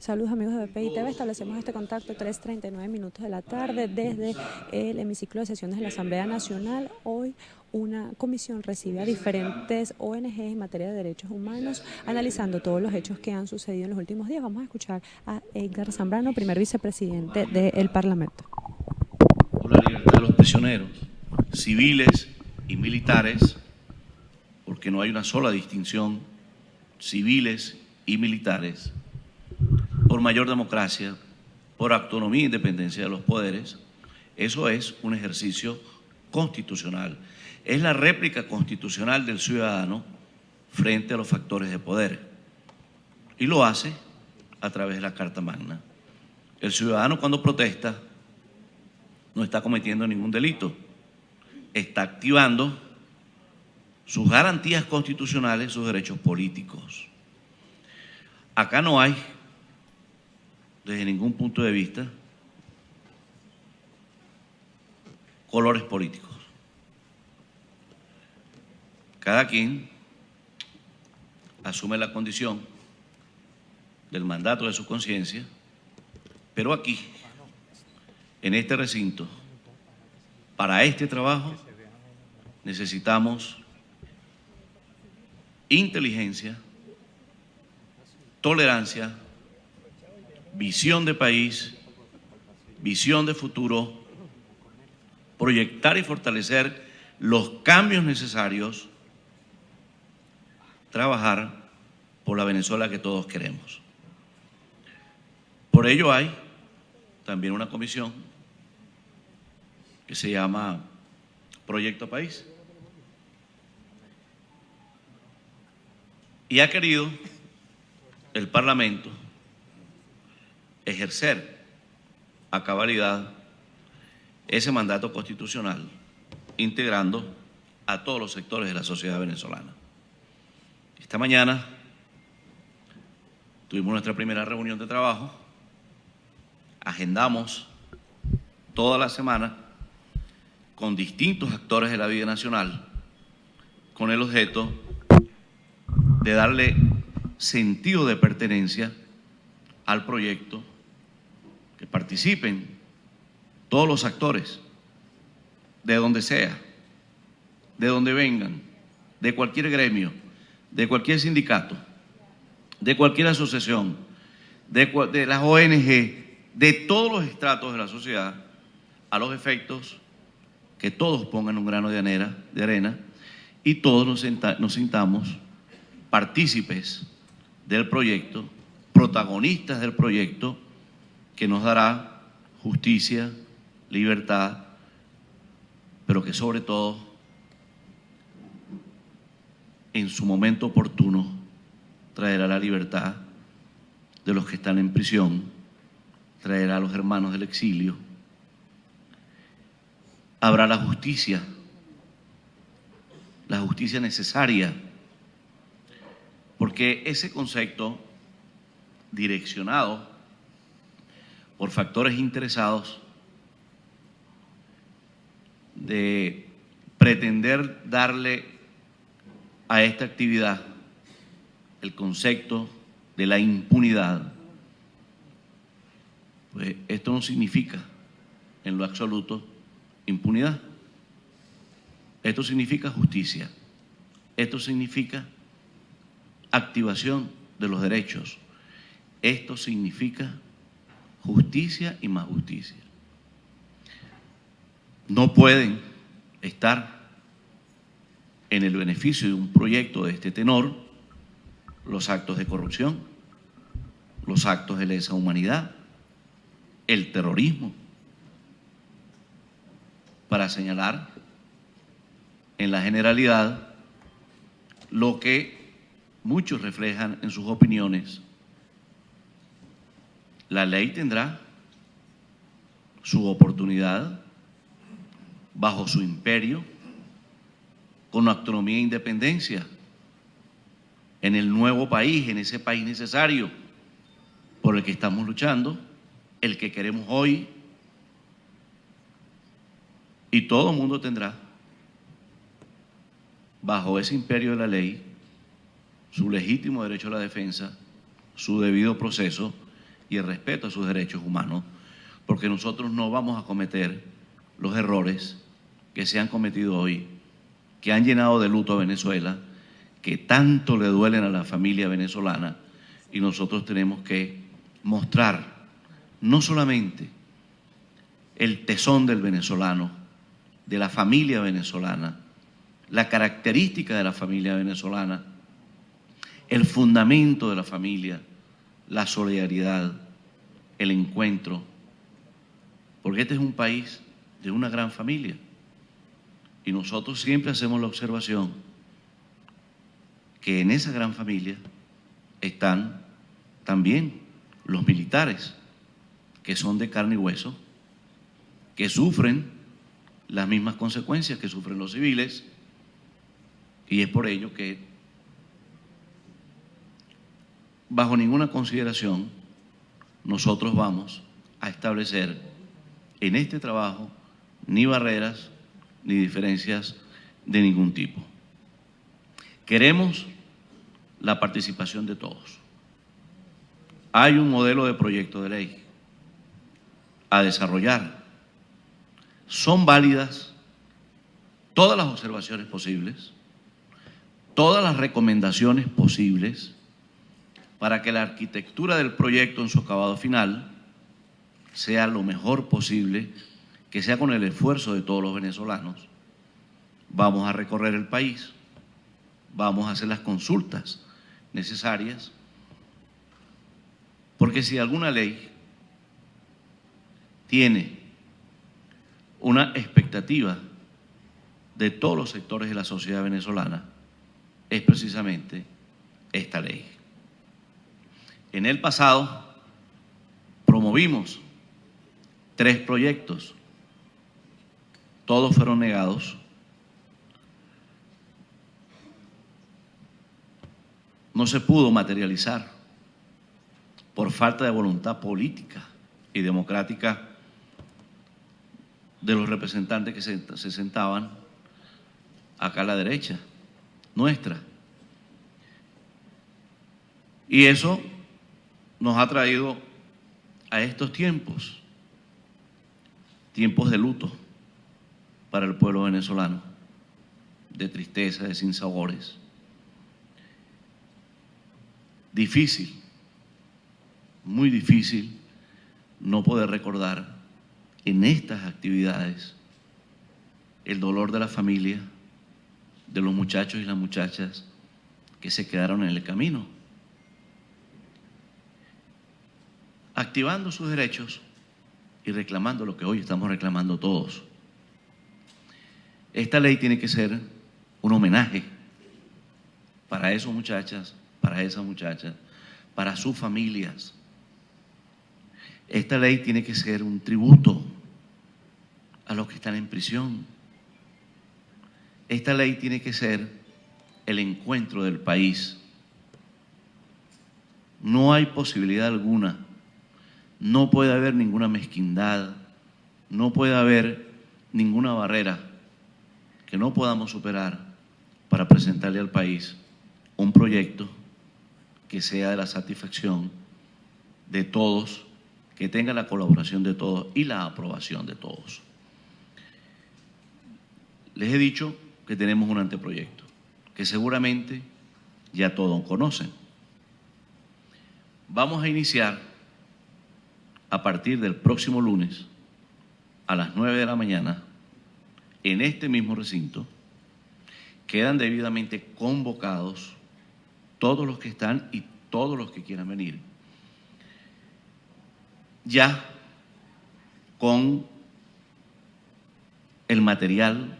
Saludos amigos de BPI TV, establecemos este contacto 3:39 minutos de la tarde desde el hemiciclo de sesiones de la Asamblea Nacional. Hoy una comisión recibe a diferentes ONG en materia de derechos humanos, analizando todos los hechos que han sucedido en los últimos días. Vamos a escuchar a Edgar Zambrano, primer vicepresidente del Parlamento. Por la libertad de los prisioneros, civiles y militares, porque no hay una sola distinción, civiles y militares, por mayor democracia, por autonomía e independencia de los poderes. Eso es un ejercicio constitucional. Es la réplica constitucional del ciudadano frente a los factores de poder. Y lo hace a través de la Carta Magna. El ciudadano, cuando protesta, no está cometiendo ningún delito. Está activando sus garantías constitucionales, sus derechos políticos. Acá no hay, desde ningún punto de vista, colores políticos. Cada quien asume la condición del mandato de su conciencia, pero aquí, en este recinto, para este trabajo, necesitamos inteligencia, tolerancia, visión de país, visión de futuro, proyectar y fortalecer los cambios necesarios, trabajar por la Venezuela que todos queremos. Por ello hay también una comisión que se llama Proyecto País. Y ha querido el Parlamento ejercer a cabalidad ese mandato constitucional, integrando a todos los sectores de la sociedad venezolana. Esta mañana tuvimos nuestra primera reunión de trabajo, agendamos toda la semana con distintos actores de la vida nacional, con el objeto de darle sentido de pertenencia al proyecto, que participen todos los actores, de donde sea, de donde vengan, de cualquier gremio, de cualquier sindicato, de cualquier asociación, de las ONG, de todos los estratos de la sociedad, a los efectos que todos pongan un grano de arena y todos nos sintamos partícipes del proyecto, protagonistas del proyecto que nos dará justicia, libertad, pero que sobre todo, en su momento oportuno, traerá la libertad de los que están en prisión, traerá a los hermanos del exilio, habrá la justicia necesaria, porque ese concepto direccionado por factores interesados de pretender darle a esta actividad el concepto de la impunidad, pues esto no significa en lo absoluto impunidad. Esto significa justicia. Esto significa activación de los derechos. Esto significa justicia y más justicia. No pueden estar en el beneficio de un proyecto de este tenor los actos de corrupción, los actos de lesa humanidad, el terrorismo, para señalar en la generalidad lo que muchos reflejan en sus opiniones. La ley tendrá su oportunidad bajo su imperio, con autonomía e independencia, en el nuevo país, en ese país necesario por el que estamos luchando, el que queremos hoy, y todo el mundo tendrá bajo ese imperio de la ley su legítimo derecho a la defensa, su debido proceso y el respeto a sus derechos humanos, porque nosotros no vamos a cometer los errores que se han cometido hoy, que han llenado de luto a Venezuela, que tanto le duelen a la familia venezolana, y nosotros tenemos que mostrar no solamente el tesón del venezolano, de la familia venezolana, la característica de la familia venezolana, el fundamento de la familia, la solidaridad, el encuentro, porque este es un país de una gran familia y nosotros siempre hacemos la observación que en esa gran familia están también los militares, que son de carne y hueso, que sufren las mismas consecuencias que sufren los civiles, y es por ello que bajo ninguna consideración nosotros vamos a establecer en este trabajo ni barreras ni diferencias de ningún tipo. Queremos la participación de todos. Hay un modelo de proyecto de ley a desarrollar. Son válidas todas las observaciones posibles, todas las recomendaciones posibles para que la arquitectura del proyecto en su acabado final sea lo mejor posible, que sea con el esfuerzo de todos los venezolanos. Vamos a recorrer el país, vamos a hacer las consultas necesarias, porque si alguna ley tiene una expectativa de todos los sectores de la sociedad venezolana, es precisamente esta ley. En el pasado promovimos 3 proyectos, todos fueron negados. No se pudo materializar por falta de voluntad política y democrática de los representantes que se sentaban acá a la derecha nuestra. Y eso nos ha traído a estos tiempos de luto para el pueblo venezolano, de tristeza, de sinsabores. Difícil, muy difícil no poder recordar en estas actividades el dolor de la familia, de los muchachos y las muchachas que se quedaron en el camino, activando sus derechos y reclamando lo que hoy estamos reclamando todos. Esta ley tiene que ser un homenaje para esas muchachas, para esas muchachas, para sus familias. Esta ley tiene que ser un tributo a los que están en prisión. Esta ley tiene que ser el encuentro del país. No hay posibilidad alguna, no puede haber ninguna mezquindad, no puede haber ninguna barrera que no podamos superar para presentarle al país un proyecto que sea de la satisfacción de todos, que tenga la colaboración de todos y la aprobación de todos. Les he dicho que tenemos un anteproyecto, que seguramente ya todos conocen. Vamos a iniciar a partir del próximo lunes a las 9 de la mañana en este mismo recinto. Quedan debidamente convocados todos los que están y todos los que quieran venir, ya con el material,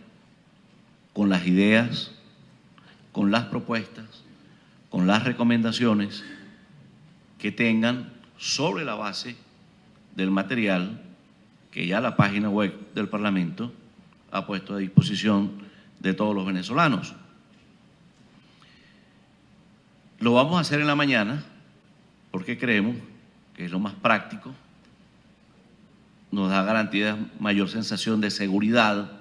con las ideas, con las propuestas, con las recomendaciones que tengan sobre la base del material que ya la página web del Parlamento ha puesto a disposición de todos los venezolanos. Lo vamos a hacer en la mañana porque creemos que es lo más práctico, nos da garantía de mayor sensación de seguridad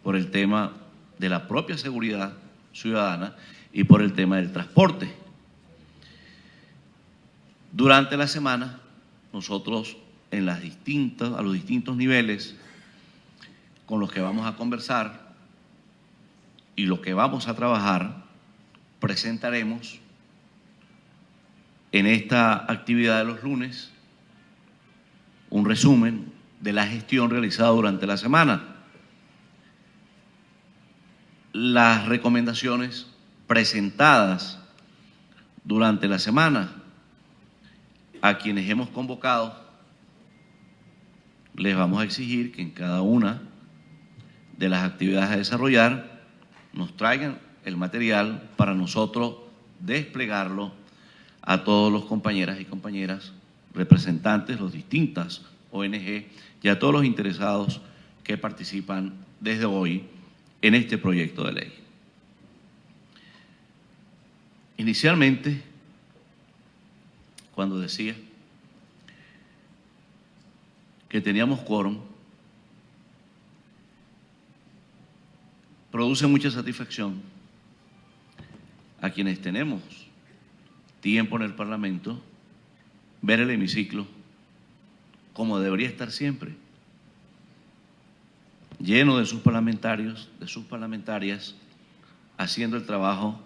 por el tema de la propia seguridad ciudadana y por el tema del transporte. Durante la semana nosotros a los distintos niveles con los que vamos a conversar y lo que vamos a trabajar, presentaremos en esta actividad de los lunes un resumen de la gestión realizada durante la semana. Las recomendaciones presentadas durante la semana a quienes hemos convocado, les vamos a exigir que en cada una de las actividades a desarrollar nos traigan el material para nosotros desplegarlo a todos los compañeras y compañeras representantes, los distintas ONG y a todos los interesados que participan desde hoy en este proyecto de ley. Inicialmente, cuando decía que teníamos quórum, produce mucha satisfacción a quienes tenemos tiempo en el Parlamento ver el hemiciclo como debería estar siempre, lleno de sus parlamentarios, de sus parlamentarias, haciendo el trabajo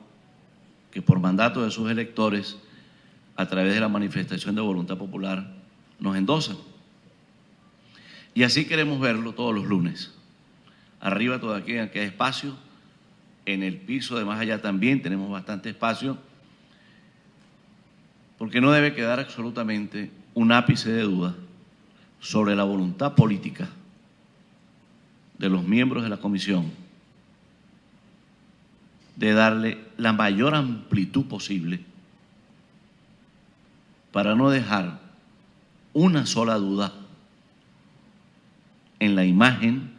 que por mandato de sus electores, a través de la manifestación de voluntad popular, nos endosan. Y así queremos verlo todos los lunes. Arriba todavía queda espacio, en el piso de más allá también tenemos bastante espacio, porque no debe quedar absolutamente un ápice de duda sobre la voluntad política de los miembros de la comisión de darle la mayor amplitud posible para no dejar una sola duda en la imagen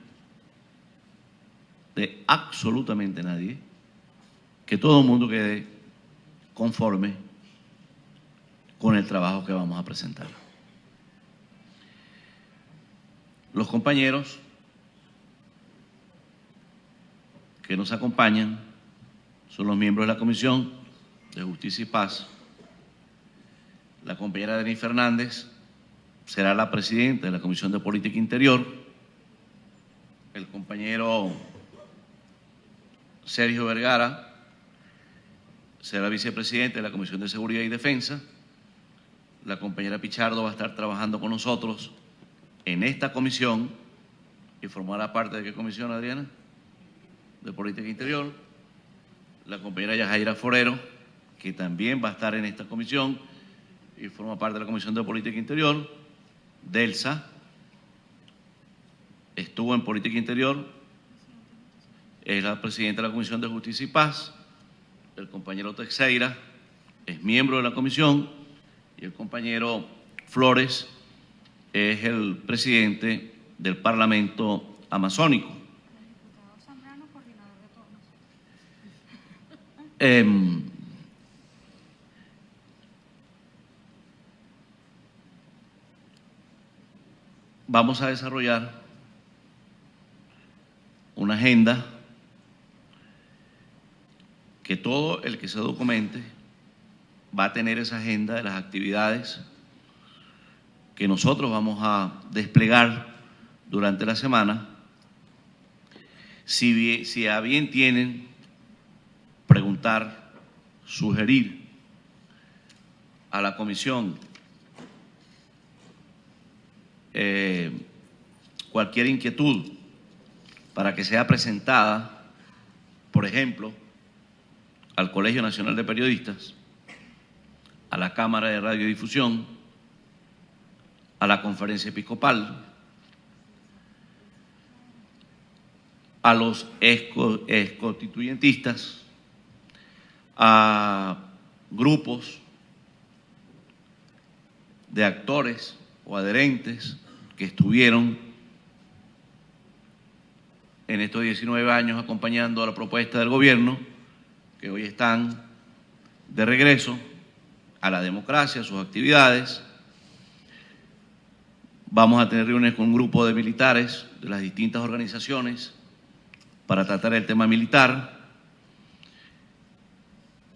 de absolutamente nadie, que todo el mundo quede conforme con el trabajo que vamos a presentar. Los compañeros que nos acompañan son los miembros de la Comisión de Justicia y Paz. La compañera Denis Fernández será la presidenta de la Comisión de Política Interior. El compañero Sergio Vergara será vicepresidente de la Comisión de Seguridad y Defensa. La compañera Pichardo va a estar trabajando con nosotros en esta comisión y formará parte de ¿qué comisión, Adriana? De Política Interior. La compañera Yajaira Forero, que también va a estar en esta comisión y forma parte de la Comisión de Política Interior. Delsa estuvo en Política Interior, es la presidenta de la Comisión de Justicia y Paz. El compañero Teixeira es miembro de la comisión y el compañero Flores es el presidente del Parlamento Amazónico. Vamos a desarrollar una agenda que todo el que se documente va a tener esa agenda de las actividades que nosotros vamos a desplegar durante la semana. Si a bien tienen preguntar, sugerir a la comisión cualquier inquietud para que sea presentada, por ejemplo, al Colegio Nacional de Periodistas, a la Cámara de Radiodifusión, a la Conferencia Episcopal, a los exconstituyentistas, a grupos de actores o adherentes que estuvieron en estos 19 años acompañando a la propuesta del gobierno, que hoy están de regreso a la democracia, a sus actividades. Vamos a tener reuniones con un grupo de militares de las distintas organizaciones para tratar el tema militar.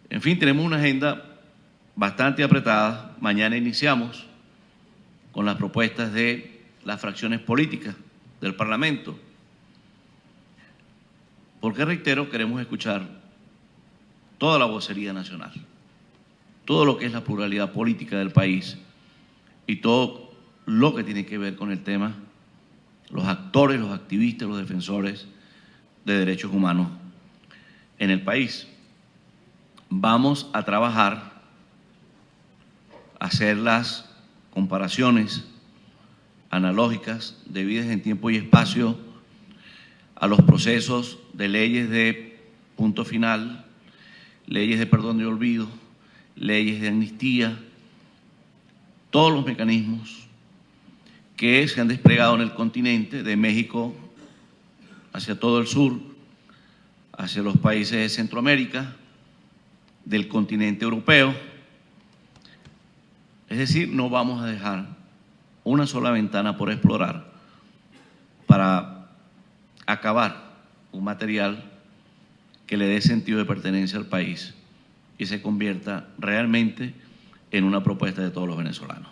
En fin, tenemos una agenda bastante apretada. Mañana iniciamos con las propuestas de las fracciones políticas del Parlamento. Porque, reitero, queremos escuchar toda la vocería nacional, todo lo que es la pluralidad política del país y todo lo que tiene que ver con el tema, los actores, los activistas, los defensores de derechos humanos en el país. Vamos a trabajar, a hacer las comparaciones analógicas debidas en tiempo y espacio a los procesos de leyes de punto final, leyes de perdón de olvido, leyes de amnistía, todos los mecanismos que se han desplegado en el continente, de México hacia todo el sur, hacia los países de Centroamérica, del continente europeo. Es decir, no vamos a dejar una sola ventana por explorar para acabar un material que le dé sentido de pertenencia al país y se convierta realmente en una propuesta de todos los venezolanos.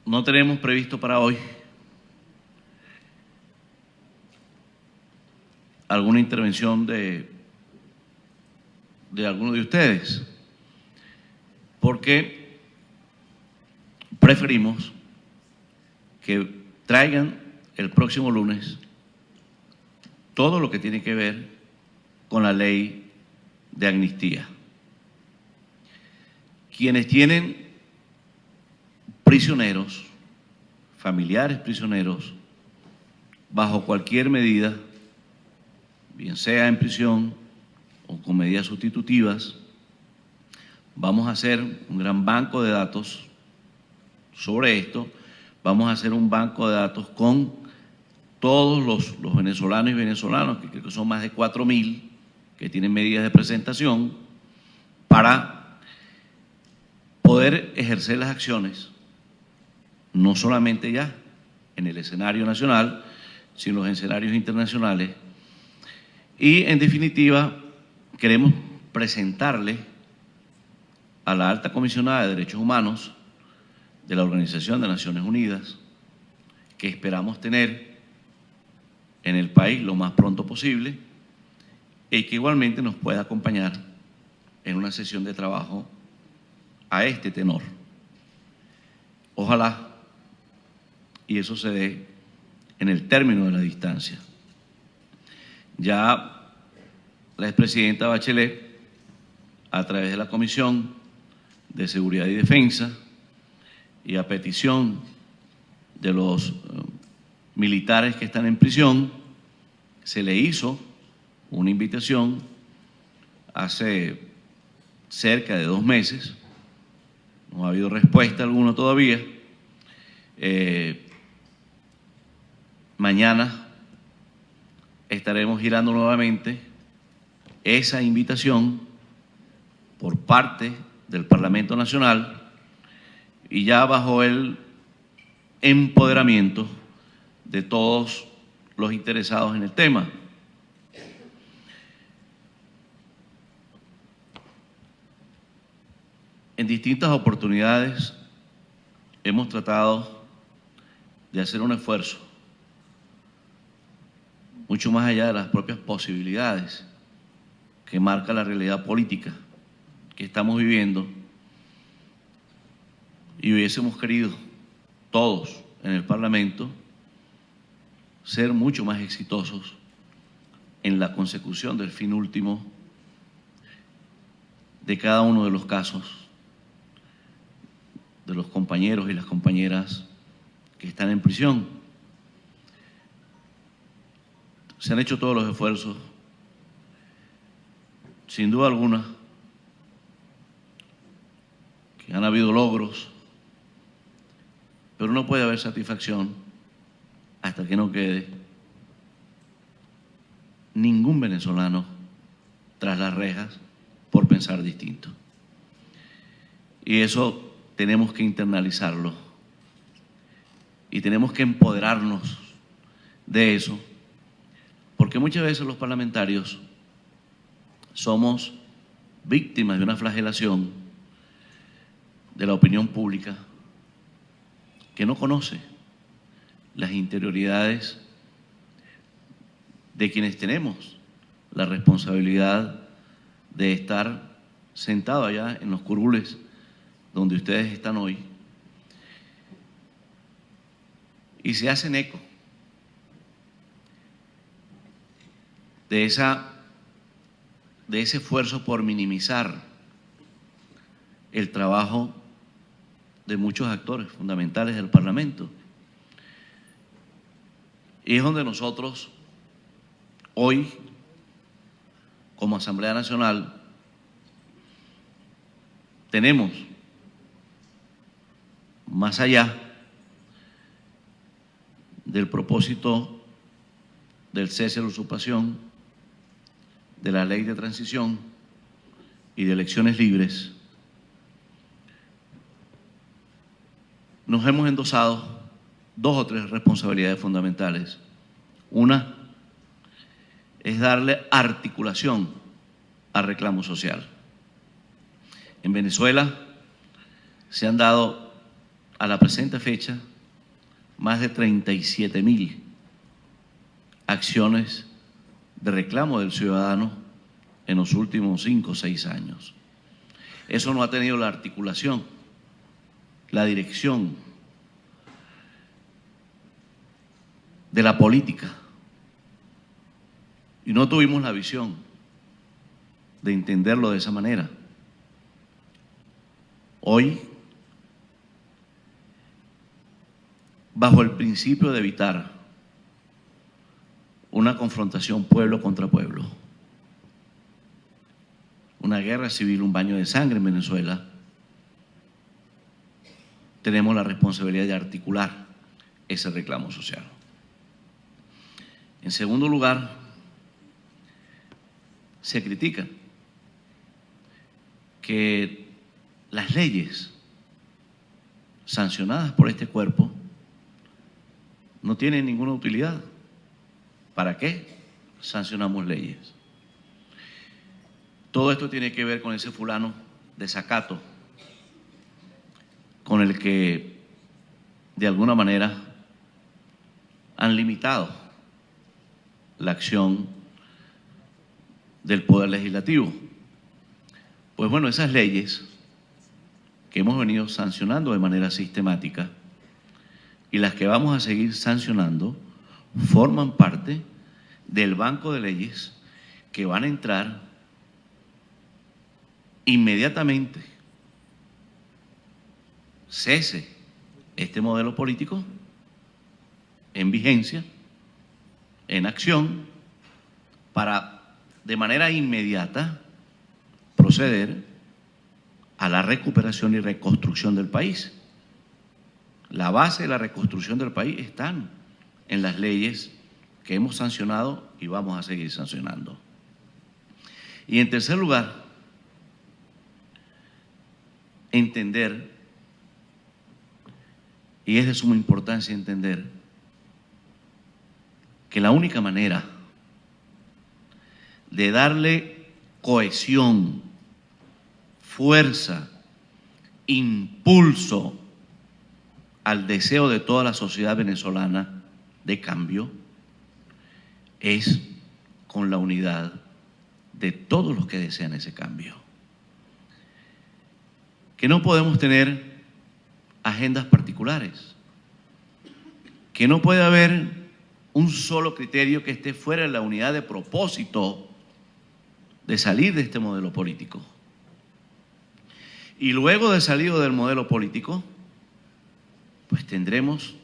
No tenemos previsto para hoy alguna intervención de alguno de ustedes, porque preferimos que traigan el próximo lunes todo lo que tiene que ver con la ley de amnistía. Quienes tienen prisioneros, familiares prisioneros, bajo cualquier medida, bien sea en prisión o con medidas sustitutivas, vamos a hacer un gran banco de datos sobre esto. Vamos a hacer un banco de datos con todos los venezolanos y venezolanas, que creo que son más de 4.000, que tienen medidas de presentación, para poder ejercer las acciones, no solamente ya en el escenario nacional, sino en los escenarios internacionales. Y, en definitiva, queremos presentarle a la Alta Comisionada de Derechos Humanos de la Organización de Naciones Unidas, que esperamos tener en el país lo más pronto posible, y que igualmente nos pueda acompañar en una sesión de trabajo a este tenor. Ojalá y eso se dé en el término de la distancia. Ya la expresidenta Bachelet, a través de la Comisión de Seguridad y Defensa y a petición de los militares que están en prisión, se le hizo una invitación hace cerca de 2 meses. No ha habido respuesta alguna todavía. Mañana estaremos girando nuevamente esa invitación por parte del Parlamento Nacional y ya bajo el empoderamiento de todos los interesados en el tema. En distintas oportunidades hemos tratado de hacer un esfuerzo mucho más allá de las propias posibilidades que marca la realidad política que estamos viviendo, y hubiésemos querido todos en el Parlamento ser mucho más exitosos en la consecución del fin último de cada uno de los casos de los compañeros y las compañeras que están en prisión. Se han hecho todos los esfuerzos, sin duda alguna, que han habido logros, pero no puede haber satisfacción hasta que no quede ningún venezolano tras las rejas por pensar distinto. Y eso tenemos que internalizarlo y tenemos que empoderarnos de eso, porque muchas veces los parlamentarios somos víctimas de una flagelación de la opinión pública que no conoce las interioridades de quienes tenemos la responsabilidad de estar sentados allá en los curules donde ustedes están hoy, y se hacen eco de ese esfuerzo por minimizar el trabajo de muchos actores fundamentales del Parlamento. Y es donde nosotros hoy, como Asamblea Nacional, tenemos, más allá del propósito del cese de la usurpación, de la ley de transición y de elecciones libres, nos hemos endosado 2 o 3 responsabilidades fundamentales. Una es darle articulación al reclamo social. En Venezuela se han dado a la presente fecha más de 37.000 acciones de reclamo del ciudadano en los últimos 5 o 6 años. Eso no ha tenido la articulación, la dirección de la política, y no tuvimos la visión de entenderlo de esa manera. Hoy, bajo el principio de evitar una confrontación pueblo contra pueblo, una guerra civil, un baño de sangre en Venezuela, tenemos la responsabilidad de articular ese reclamo social. En segundo lugar, se critica que las leyes sancionadas por este cuerpo no tienen ninguna utilidad. ¿Para qué sancionamos leyes? Todo esto tiene que ver con ese fulano desacato con el que de alguna manera han limitado la acción del Poder Legislativo. Pues bueno, esas leyes que hemos venido sancionando de manera sistemática y las que vamos a seguir sancionando forman parte del banco de leyes que van a entrar inmediatamente cese este modelo político en vigencia, en acción, para de manera inmediata proceder a la recuperación y reconstrucción del país. La base de la reconstrucción del país están en las leyes que hemos sancionado y vamos a seguir sancionando. Y en tercer lugar, entender, y es de suma importancia entender, que la única manera de darle cohesión, fuerza, impulso al deseo de toda la sociedad venezolana de cambio es con la unidad de todos los que desean ese cambio. Que no podemos tener agendas particulares, que no puede haber un solo criterio que esté fuera de la unidad de propósito de salir de este modelo político. Y luego de salir del modelo político, pues tendremos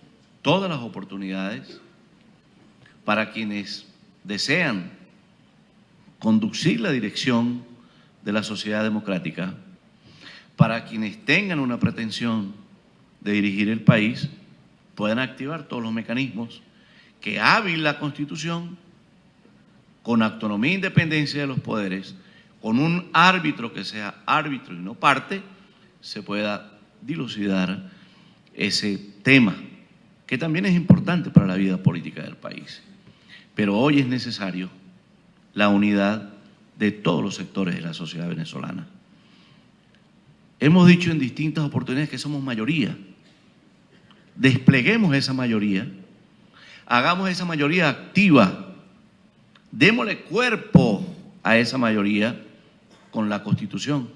todas las oportunidades para quienes desean conducir la dirección de la sociedad democrática, para quienes tengan una pretensión de dirigir el país, puedan activar todos los mecanismos que hábil la Constitución, con autonomía e independencia de los poderes, con un árbitro que sea árbitro y no parte, se pueda dilucidar ese tema, que también es importante para la vida política del país. Pero hoy es necesario la unidad de todos los sectores de la sociedad venezolana. Hemos dicho en distintas oportunidades que somos mayoría. Despleguemos esa mayoría, hagamos esa mayoría activa, démosle cuerpo a esa mayoría con la Constitución.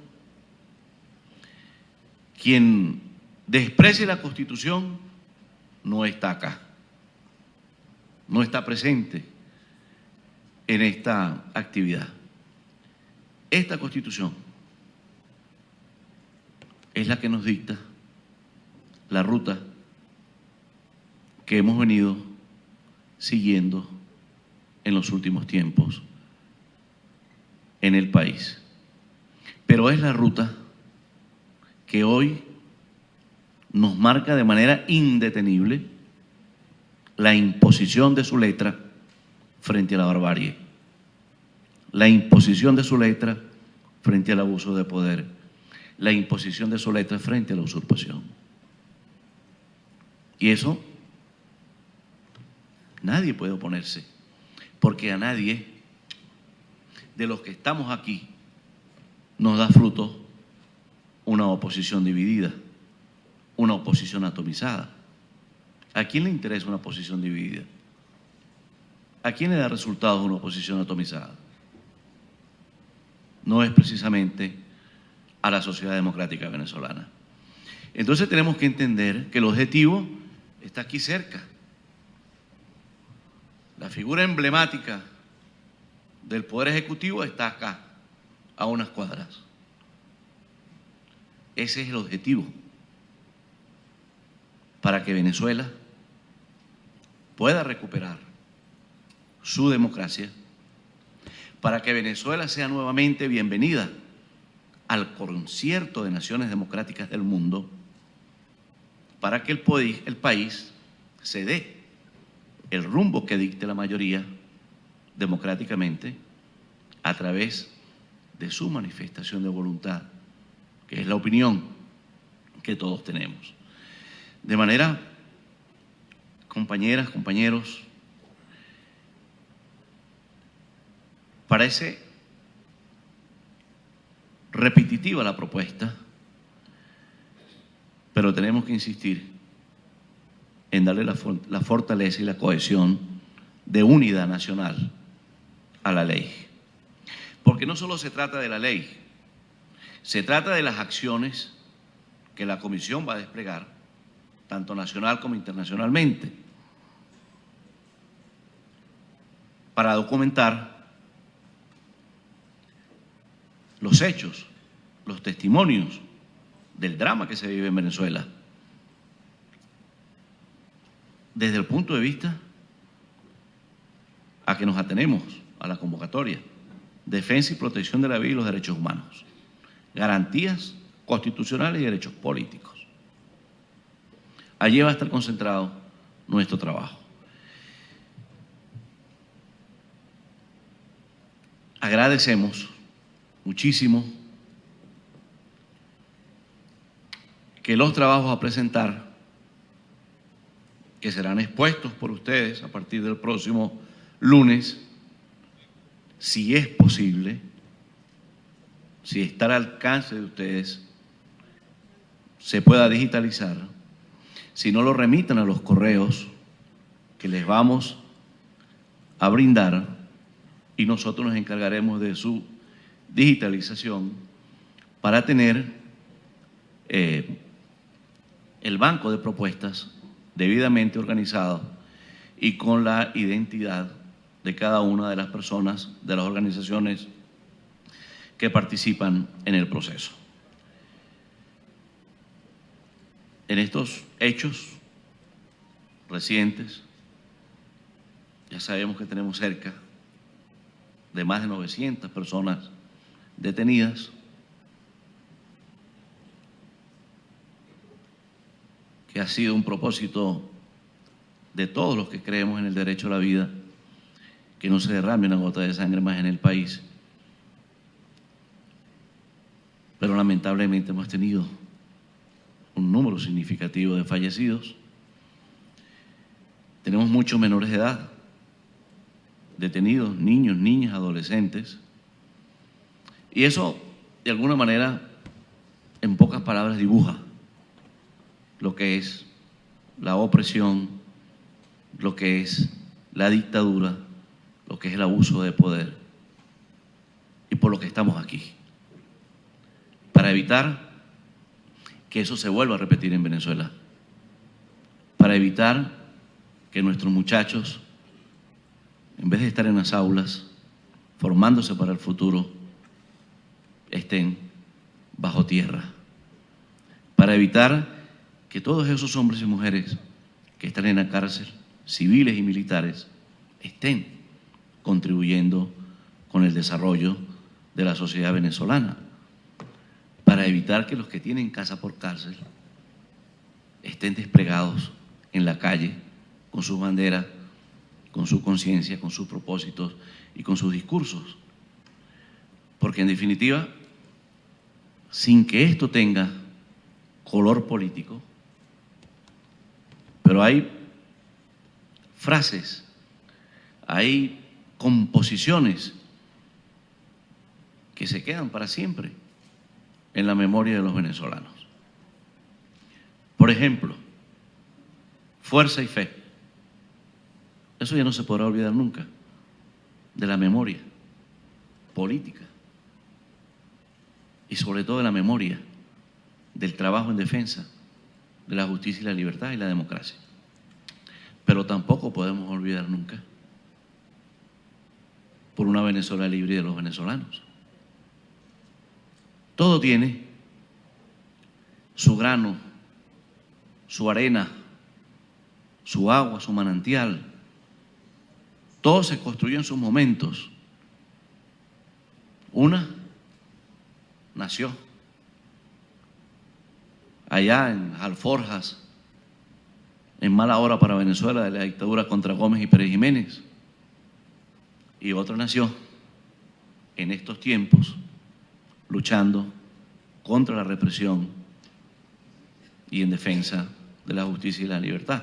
Quien desprecie la Constitución no está acá, no está presente en esta actividad. Esta Constitución es la que nos dicta la ruta que hemos venido siguiendo en los últimos tiempos en el país. Pero es la ruta que hoy nos marca de manera indetenible la imposición de su letra frente a la barbarie, la imposición de su letra frente al abuso de poder, la imposición de su letra frente a la usurpación. Y eso nadie puede oponerse, porque a nadie de los que estamos aquí nos da fruto una oposición dividida, una oposición atomizada. ¿A quién le interesa una oposición dividida? ¿A quién le da resultados una oposición atomizada? No es precisamente a la sociedad democrática venezolana. Entonces tenemos que entender que el objetivo está aquí cerca. La figura emblemática del Poder Ejecutivo está acá, a unas cuadras. Ese es el objetivo, para que Venezuela pueda recuperar su democracia, para que Venezuela sea nuevamente bienvenida al concierto de naciones democráticas del mundo, para que el país se dé el rumbo que dicte la mayoría democráticamente a través de su manifestación de voluntad, que es la opinión que todos tenemos. De manera, compañeras, compañeros, parece repetitiva la propuesta, pero tenemos que insistir en darle la fortaleza y la cohesión de unidad nacional a la ley. Porque no solo se trata de la ley, se trata de las acciones que la Comisión va a desplegar, tanto nacional como internacionalmente, para documentar los hechos, los testimonios del drama que se vive en Venezuela, desde el punto de vista a que nos atenemos a la convocatoria: defensa y protección de la vida y los derechos humanos, garantías constitucionales y derechos políticos. Allí va a estar concentrado nuestro trabajo. Agradecemos muchísimo que los trabajos a presentar, que serán expuestos por ustedes a partir del próximo lunes, si es posible, si está al alcance de ustedes, se pueda digitalizar, si no lo remitan a los correos que les vamos a brindar y nosotros nos encargaremos de su digitalización para tener el banco de propuestas debidamente organizado y con la identidad de cada una de las personas, de las organizaciones que participan en el proceso. En estos hechos recientes, ya sabemos que tenemos cerca de más de 900 personas detenidas, que ha sido un propósito de todos los que creemos en el derecho a la vida, que no se derrame una gota de sangre más en el país. Pero lamentablemente hemos tenido un número significativo de fallecidos. Tenemos muchos menores de edad detenidos, niños, niñas, adolescentes. Y eso, de alguna manera, en pocas palabras, dibuja lo que es la opresión, lo que es la dictadura, lo que es el abuso de poder, y por lo que estamos aquí, para evitar que eso se vuelva a repetir en Venezuela, para evitar que nuestros muchachos, en vez de estar en las aulas, formándose para el futuro, estén bajo tierra, para evitar que todos esos hombres y mujeres que están en la cárcel, civiles y militares, estén contribuyendo con el desarrollo de la sociedad venezolana, para evitar que los que tienen casa por cárcel estén desplegados en la calle con sus banderas, con su conciencia, con sus propósitos y con sus discursos. Porque en definitiva, sin que esto tenga color político, pero hay frases, hay composiciones que se quedan para siempre en la memoria de los venezolanos. Por ejemplo, fuerza y fe. Eso ya no se podrá olvidar nunca de la memoria política y sobre todo de la memoria del trabajo en defensa de la justicia y la libertad y la democracia. Pero tampoco podemos olvidar nunca por una Venezuela libre de los venezolanos. Todo tiene su grano, su arena, su agua, su manantial. Todo se construyó en sus momentos. Una nació allá en Alforjas, en mala hora para Venezuela, de la dictadura contra Gómez y Pérez Jiménez. Y otra nació en estos tiempos, luchando contra la represión y en defensa de la justicia y la libertad.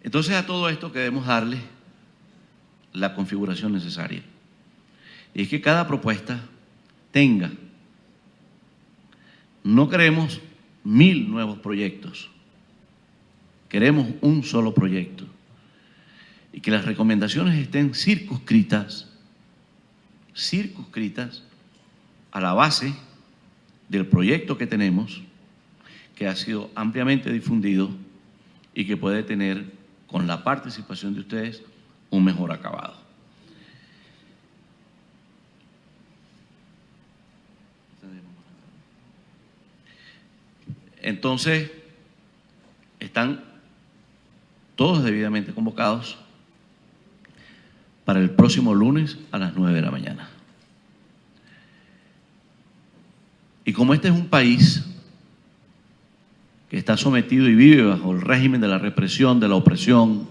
Entonces a todo esto queremos darle la configuración necesaria. Y es que cada propuesta tenga, no queremos 1000 nuevos proyectos, queremos un solo proyecto y que las recomendaciones estén circunscritas a la base del proyecto que tenemos, que ha sido ampliamente difundido y que puede tener, con la participación de ustedes, un mejor acabado. Entonces, están todos debidamente convocados para el próximo lunes a las 9 de la mañana. Y como este es un país que está sometido y vive bajo el régimen de la represión, de la opresión,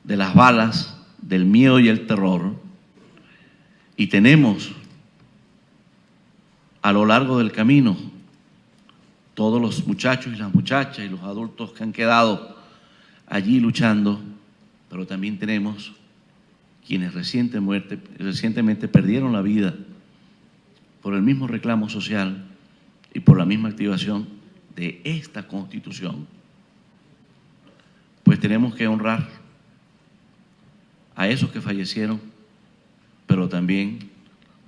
de las balas, del miedo y el terror, y tenemos a lo largo del camino todos los muchachos y las muchachas y los adultos que han quedado allí luchando, pero también tenemos quienes recientemente perdieron la vida por el mismo reclamo social y por la misma activación de esta Constitución. Pues tenemos que honrar a esos que fallecieron, pero también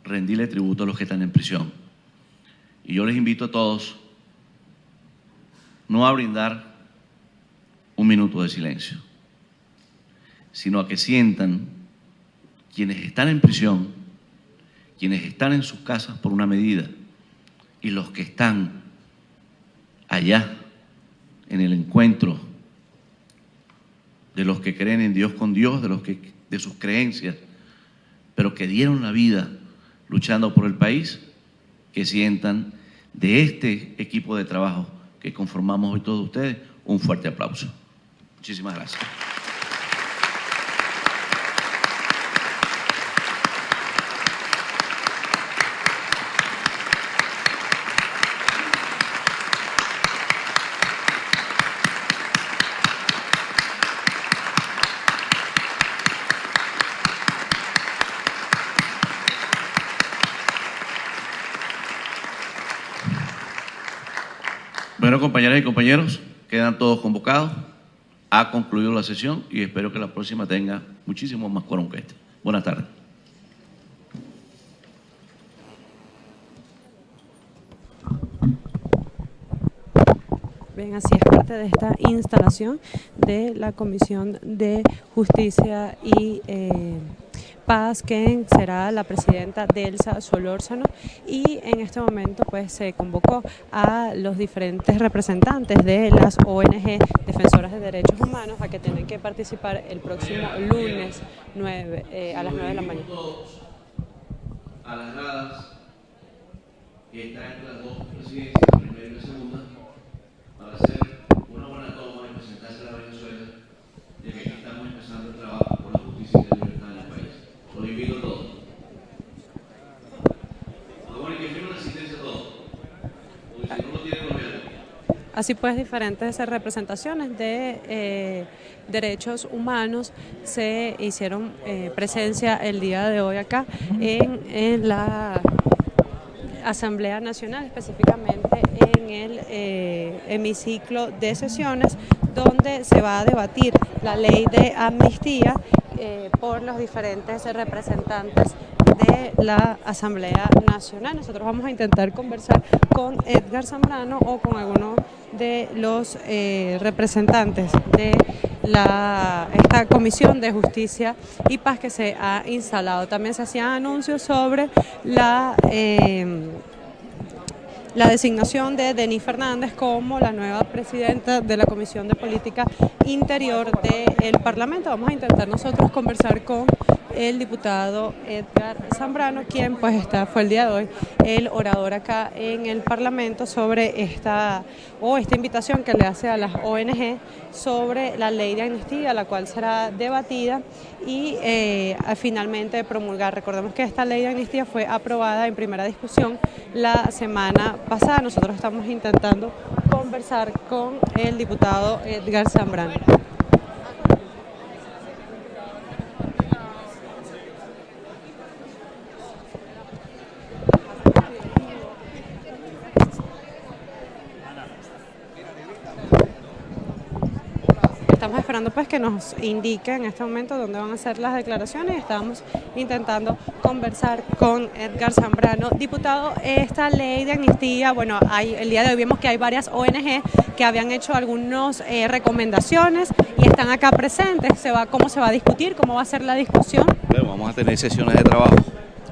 rendirle tributo a los que están en prisión. Y yo les invito a todos no a brindar un minuto de silencio, sino a que sientan quienes están en prisión, quienes están en sus casas por una medida y los que están allá en el encuentro de los que creen en Dios con Dios, de sus creencias, pero que dieron la vida luchando por el país, que sientan de este equipo de trabajo que conformamos hoy todos ustedes un fuerte aplauso. Muchísimas gracias. Bueno, compañeras y compañeros, quedan todos convocados. Ha concluido la sesión y espero que la próxima tenga muchísimo más quórum que esta. Buenas tardes. Bien, así es parte de esta instalación de la Comisión de Justicia y Paz, que será la presidenta Delsa Solórzano, y en este momento pues se convocó a los diferentes representantes de las ONG defensoras de derechos humanos a que tienen que participar el próximo lunes a las 9 de la mañana. A las gradas que están entre las dos presidencias, la primera y la segunda, para hacer una buena toma y presentarse a la Venezuela de que aquí estamos empezando el trabajo por la justicia y la libertad en el país. Los invito a todos. Ahora que firme una asistencia a todos, porque si no lo tienen, lo vieron. Así pues, diferentes representaciones de derechos humanos se hicieron presencia el día de hoy acá en la Asamblea Nacional, específicamente en el hemiciclo de sesiones, donde se va a debatir la ley de amnistía por los diferentes representantes de la Asamblea Nacional. Nosotros vamos a intentar conversar con Edgar Zambrano o con alguno de los representantes de esta Comisión de Justicia y Paz que se ha instalado. También se hacían anuncios sobre la designación de Denis Fernández como la nueva presidenta de la Comisión de Política Interior del Parlamento. Vamos a intentar nosotros conversar con el diputado Edgar Zambrano, quien pues fue el día de hoy el orador acá en el Parlamento sobre esta invitación que le hace a las ONG sobre la ley de amnistía, la cual será debatida y finalmente promulgar. Recordemos que esta ley de amnistía fue aprobada en primera discusión la semana pasada. Nosotros estamos intentando conversar con el diputado Edgar Zambrano. Estamos esperando pues que nos indique en este momento dónde van a ser las declaraciones. Estamos intentando conversar con Edgar Zambrano. Diputado, esta ley de amnistía, bueno, el día de hoy vimos que hay varias ONG que habían hecho algunas recomendaciones y están acá presentes. ¿Cómo se va a discutir? ¿Cómo va a ser la discusión? Bueno, vamos a tener sesiones de trabajo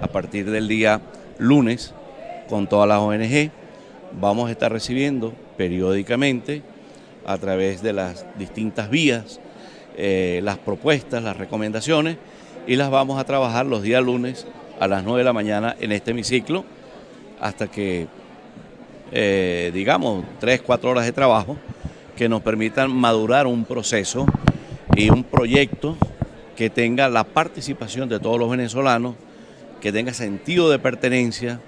a partir del día lunes con todas las ONG. Vamos a estar recibiendo periódicamente a través de las distintas vías, las propuestas, las recomendaciones, y las vamos a trabajar los días lunes a las 9 de la mañana en este hemiciclo, hasta que, digamos, 3-4 horas de trabajo que nos permitan madurar un proceso y un proyecto que tenga la participación de todos los venezolanos, que tenga sentido de pertenencia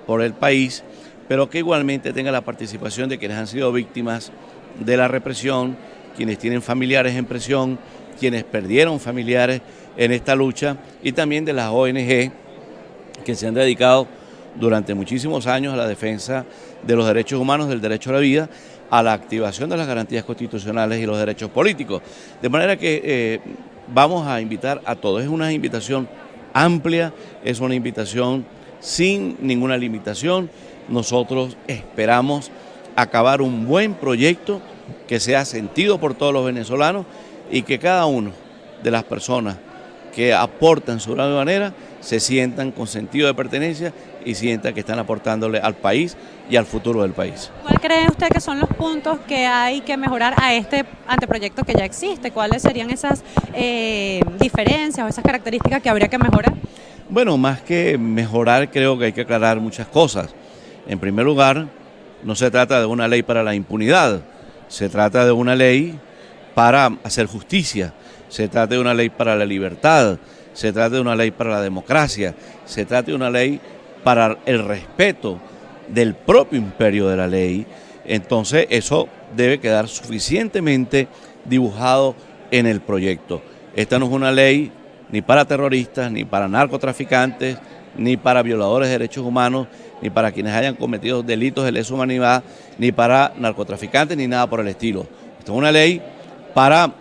por el país, pero que igualmente tenga la participación de quienes han sido víctimas de la represión, quienes tienen familiares en prisión, quienes perdieron familiares en esta lucha, y también de las ONG que se han dedicado durante muchísimos años a la defensa de los derechos humanos, del derecho a la vida, a la activación de las garantías constitucionales y los derechos políticos. De manera que vamos a invitar a todos. Es una invitación amplia, es una invitación sin ninguna limitación. Nosotros esperamos acabar un buen proyecto que sea sentido por todos los venezolanos y que cada uno de las personas que aportan su gran manera se sientan con sentido de pertenencia y sientan que están aportándole al país y al futuro del país. ¿Cuál cree usted que son los puntos que hay que mejorar a este anteproyecto que ya existe? ¿Cuáles serían esas diferencias o esas características que habría que mejorar? Bueno, más que mejorar, creo que hay que aclarar muchas cosas. En primer lugar, no se trata de una ley para la impunidad, se trata de una ley para hacer justicia, se trata de una ley para la libertad, se trata de una ley para la democracia, se trata de una ley para el respeto del propio imperio de la ley. Entonces eso debe quedar suficientemente dibujado en el proyecto. Esta no es una ley ni para terroristas, ni para narcotraficantes, ni para violadores de derechos humanos, ni para quienes hayan cometido delitos de lesa humanidad, ni para narcotraficantes, ni nada por el estilo. Esta es una ley para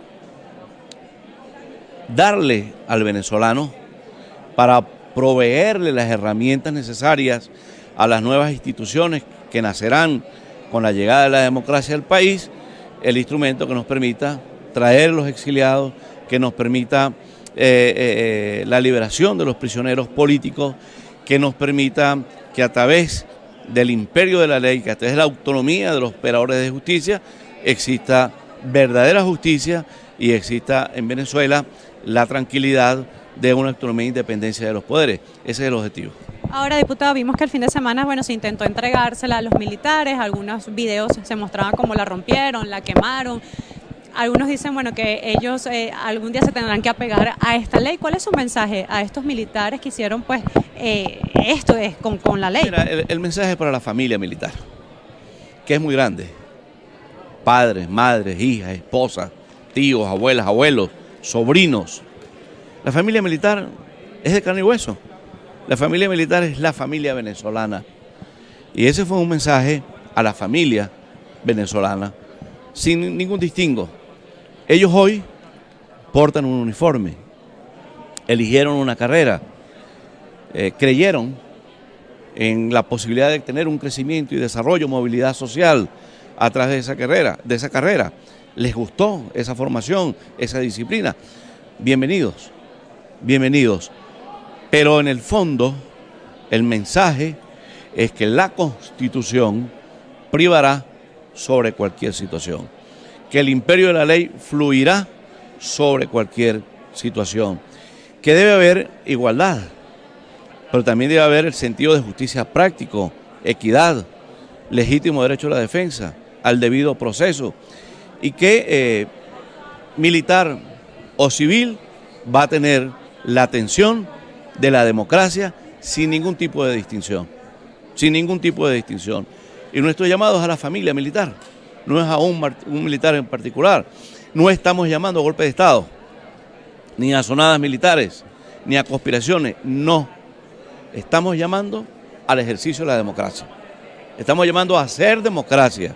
darle al venezolano, para proveerle las herramientas necesarias a las nuevas instituciones que nacerán con la llegada de la democracia al país, el instrumento que nos permita traer a los exiliados, que nos permita la liberación de los prisioneros políticos, que nos permita que a través del imperio de la ley, que a través de la autonomía de los operadores de justicia, exista verdadera justicia y exista en Venezuela la tranquilidad de una autonomía e independencia de los poderes. Ese es el objetivo. Ahora, diputado, vimos que el fin de semana, se intentó entregársela a los militares, algunos videos se mostraban cómo la rompieron, la quemaron. Algunos dicen, que ellos algún día se tendrán que apegar a esta ley. ¿Cuál es su mensaje a estos militares que hicieron, esto es con la ley? Mira, el mensaje es para la familia militar, que es muy grande. Padres, madres, hijas, esposas, tíos, abuelas, abuelos, sobrinos. La familia militar es de carne y hueso. La familia militar es la familia venezolana. Y ese fue un mensaje a la familia venezolana, sin ningún distingo. Ellos hoy portan un uniforme, eligieron una carrera, creyeron en la posibilidad de tener un crecimiento y desarrollo, movilidad social a través de esa carrera. Les gustó esa formación, esa disciplina. Bienvenidos, bienvenidos. Pero en el fondo, el mensaje es que la Constitución privará sobre cualquier situación, que el imperio de la ley fluirá sobre cualquier situación, que debe haber igualdad, pero también debe haber el sentido de justicia práctico, equidad, legítimo derecho a la defensa, al debido proceso, y que militar o civil va a tener la atención de la democracia sin ningún tipo de distinción, sin ningún tipo de distinción. Y nuestro llamado es a la familia militar, no es a un militar en particular. No estamos llamando a golpe de Estado, ni a sonadas militares, ni a conspiraciones, no. Estamos llamando al ejercicio de la democracia. Estamos llamando a hacer democracia.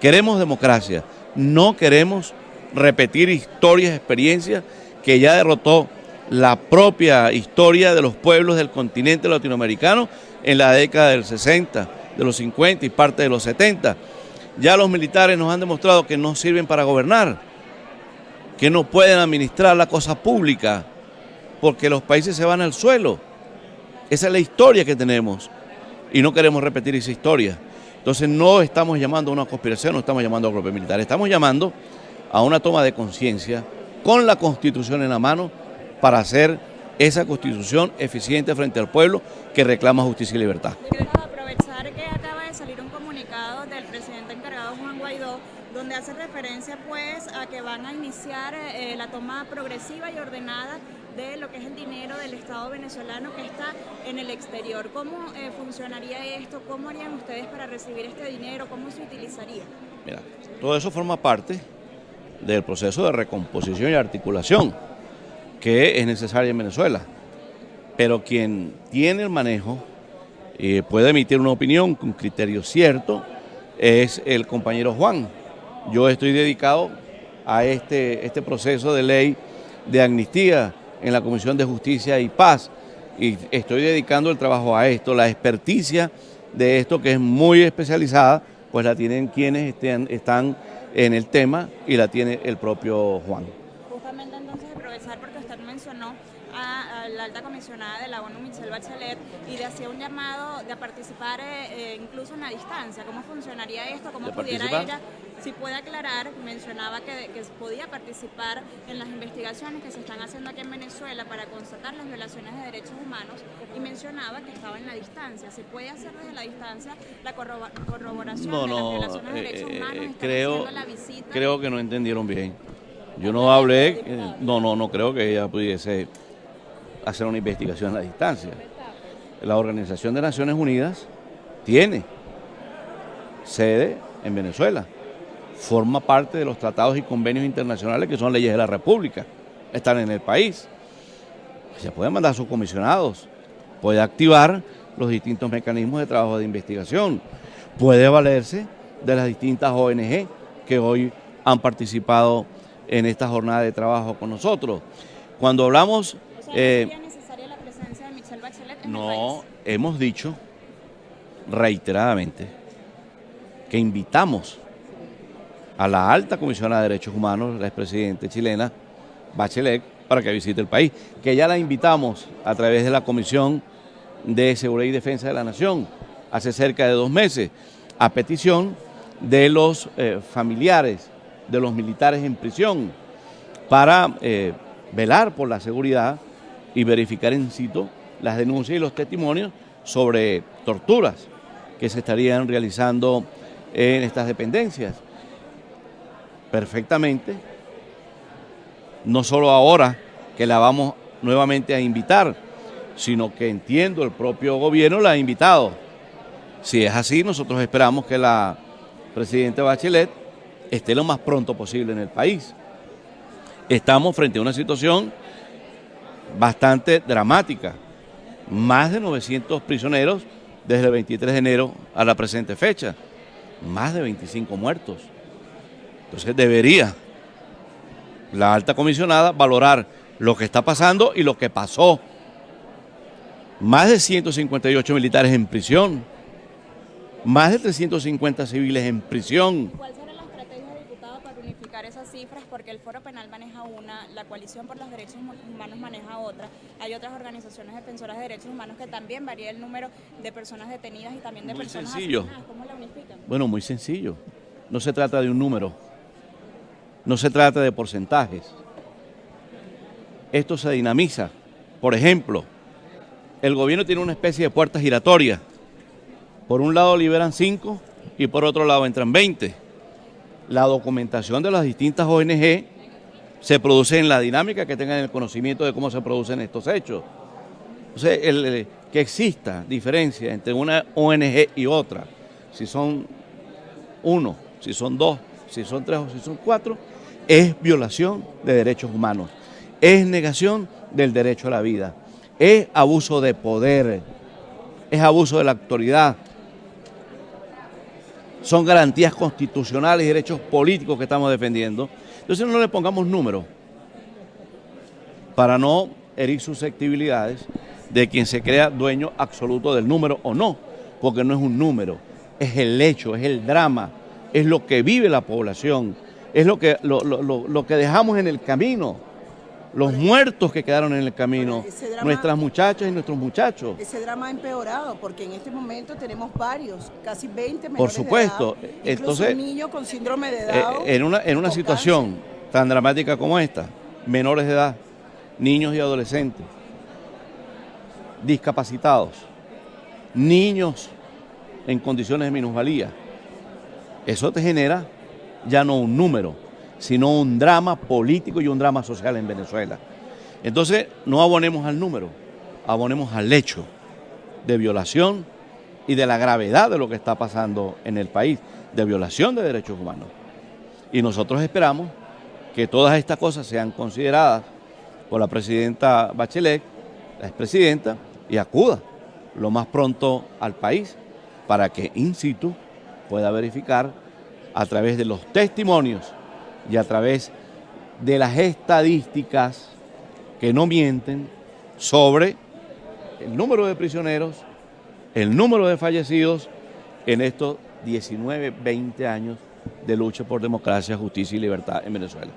Queremos democracia, no queremos repetir historias, experiencias que ya derrotó la propia historia de los pueblos del continente latinoamericano en la década del 60, de los 50 y parte de los 70. Ya los militares nos han demostrado que no sirven para gobernar, que no pueden administrar la cosa pública, porque los países se van al suelo. Esa es la historia que tenemos y no queremos repetir esa historia. Entonces no estamos llamando a una conspiración, no estamos llamando a golpe militar, estamos llamando a una toma de conciencia con la Constitución en la mano para hacer esa Constitución eficiente frente al pueblo que reclama justicia y libertad. Queremos aprovechar que acaba de salir un comunicado del presidente encargado Juan Guaidó, donde hace referencia a que van a iniciar la toma progresiva y ordenada de lo que es el dinero del Estado venezolano que está en el exterior. ¿Cómo funcionaría esto? ¿Cómo harían ustedes para recibir este dinero? ¿Cómo se utilizaría? Mira, todo eso forma parte del proceso de recomposición y articulación que es necesaria en Venezuela. Pero quien tiene el manejo y puede emitir una opinión con criterio cierto es el compañero Juan. Yo estoy dedicado a este proceso de ley de amnistía en la Comisión de Justicia y Paz y estoy dedicando el trabajo a esto. La experticia de esto, que es muy especializada, pues la tienen quienes están en el tema y la tiene el propio Juan. Justamente entonces aprovechar porque usted mencionó a la alta comisionada de la ONU, Michelle Bachelet, y le hacía un llamado de participar incluso en la distancia. ¿Cómo funcionaría esto? ¿Cómo pudiera ella, si puede aclarar, mencionaba que podía participar en las investigaciones que se están haciendo aquí en Venezuela para constatar las violaciones de derechos humanos y mencionaba que estaba en la distancia? ¿Se puede hacer desde la distancia la corroboración de las violaciones de derechos humanos? Creo que no entendieron bien. Yo no hablé, no creo que ella pudiese hacer una investigación a la distancia. La Organización de Naciones Unidas tiene sede en Venezuela, forma parte de los tratados y convenios internacionales que son leyes de la República, están en el país. Se pueden mandar sus comisionados, puede activar los distintos mecanismos de trabajo de investigación, puede valerse de las distintas ONG que hoy han participado en esta jornada de trabajo con nosotros. Cuando hablamos... O sea, ¿no sería necesaria la presencia de Michelle Bachelet en el país? No, hemos dicho reiteradamente que invitamos a la alta comisionada de derechos humanos, la expresidenta chilena Bachelet, para que visite el país, que ya la invitamos a través de la Comisión de Seguridad y Defensa de la Nación hace cerca de 2 meses, a petición de los familiares de los militares en prisión, para velar por la seguridad y verificar in situ las denuncias y los testimonios sobre torturas que se estarían realizando en estas dependencias. Perfectamente, no solo ahora que la vamos nuevamente a invitar, sino que entiendo el propio gobierno la ha invitado. Si es así, nosotros esperamos que la presidenta Bachelet esté lo más pronto posible en el país. Estamos frente a una situación bastante dramática. Más de 900 prisioneros desde el 23 de enero a la presente fecha. Más de 25 muertos. Entonces debería la alta comisionada valorar lo que está pasando y lo que pasó. Más de 158 militares en prisión. Más de 350 civiles en prisión. ¿Cuál será la estrategia, diputado, para unificar esas cifras? Porque el Foro Penal maneja una, la Coalición por los Derechos Humanos maneja otra. Hay otras organizaciones defensoras de derechos humanos que también varía el número de personas detenidas y también de personas asesinadas. ¿Cómo la unifican? Bueno, muy sencillo. No se trata de un número. No se trata de porcentajes. Esto se dinamiza. Por ejemplo, el gobierno tiene una especie de puerta giratoria. Por un lado liberan 5 y por otro lado entran 20. La documentación de las distintas ONG se produce en la dinámica que tengan el conocimiento de cómo se producen estos hechos. Entonces, que exista diferencia entre una ONG y otra, si son 1, si son 2, si son 3 o si son 4, es violación de derechos humanos, es negación del derecho a la vida, es abuso de poder, es abuso de la autoridad. Son garantías constitucionales y derechos políticos que estamos defendiendo. Entonces no le pongamos números para no herir susceptibilidades de quien se crea dueño absoluto del número o no, porque no es un número, es el hecho, es el drama, es lo que vive la población, es lo que dejamos en el camino. Los muertos que quedaron en el camino, nuestras muchachas y nuestros muchachos. Ese drama ha empeorado porque en este momento tenemos varios, casi 20 menores Por supuesto. de edad, Entonces, un niño con síndrome de Down. En una situación tan dramática como esta, menores de edad, niños y adolescentes, discapacitados, niños en condiciones de minusvalía, eso te genera ya no un número, sino un drama político y un drama social en Venezuela. Entonces, no abonemos al número, abonemos al hecho de violación y de la gravedad de lo que está pasando en el país, de violación de derechos humanos. Y nosotros esperamos que todas estas cosas sean consideradas por la presidenta Bachelet, la expresidenta, y acuda lo más pronto al país para que in situ pueda verificar a través de los testimonios y a través de las estadísticas que no mienten sobre el número de prisioneros, el número de fallecidos en estos 19, 20 años de lucha por democracia, justicia y libertad en Venezuela.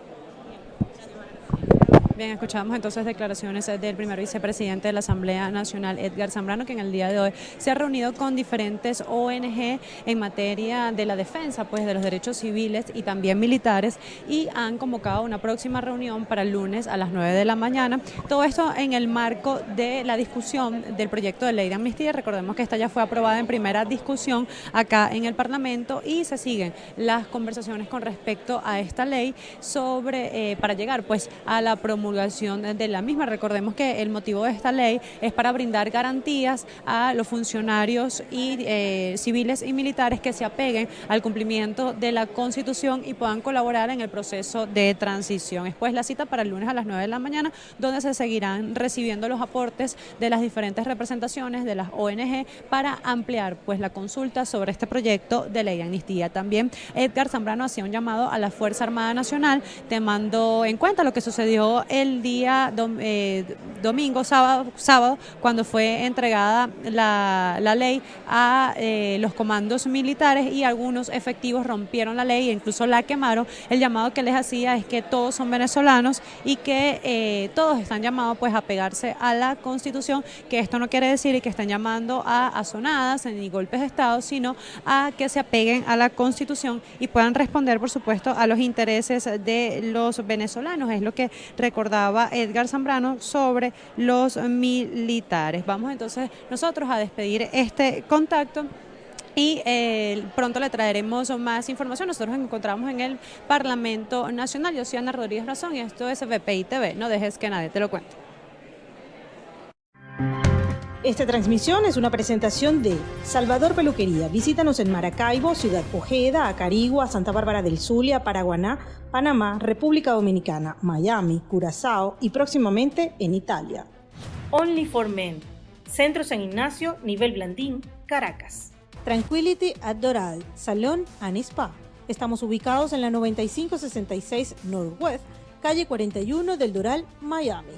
Bien, escuchamos entonces declaraciones del primer vicepresidente de la Asamblea Nacional, Edgar Zambrano, que en el día de hoy se ha reunido con diferentes ONG en materia de la defensa pues, de los derechos civiles y también militares, y han convocado una próxima reunión para el lunes a las 9 de la mañana. Todo esto en el marco de la discusión del proyecto de ley de amnistía. Recordemos que esta ya fue aprobada en primera discusión acá en el Parlamento y se siguen las conversaciones con respecto a esta ley sobre para llegar pues a la promulgación promulgación de la misma. Recordemos que el motivo de esta ley es para brindar garantías a los funcionarios y civiles y militares que se apeguen al cumplimiento de la Constitución y puedan colaborar en el proceso de transición. Después la cita para el lunes a las 9 de la mañana, donde se seguirán recibiendo los aportes de las diferentes representaciones de las ONG para ampliar pues la consulta sobre este proyecto de ley de amnistía. También Edgar Zambrano hacía un llamado a la Fuerza Armada Nacional, tomando en cuenta lo que sucedió el día sábado, cuando fue entregada la ley a los comandos militares y algunos efectivos rompieron la ley e incluso la quemaron. El llamado que les hacía es que todos son venezolanos y que todos están llamados pues a pegarse a la Constitución, que esto no quiere decir que están llamando a azonadas ni golpes de Estado, sino a que se apeguen a la Constitución y puedan responder, por supuesto, a los intereses de los venezolanos. Es lo que recordaba Edgar Zambrano sobre los militares. Vamos entonces nosotros a despedir este contacto y pronto le traeremos más información. Nosotros nos encontramos en el Parlamento Nacional. Yo soy Ana Rodríguez Razón y esto es BPI TV. No dejes que nadie te lo cuente. Esta transmisión es una presentación de Salvador Peluquería. Visítanos en Maracaibo, Ciudad Ojeda, Acarigua, Santa Bárbara del Zulia, Paraguaná, Panamá, República Dominicana, Miami, Curazao y próximamente en Italia. Only for Men. Centro San Ignacio, Nivel Blandín, Caracas. Tranquility at Doral, Salón and Spa. Estamos ubicados en la 9566 Northwest, calle 41 del Doral, Miami.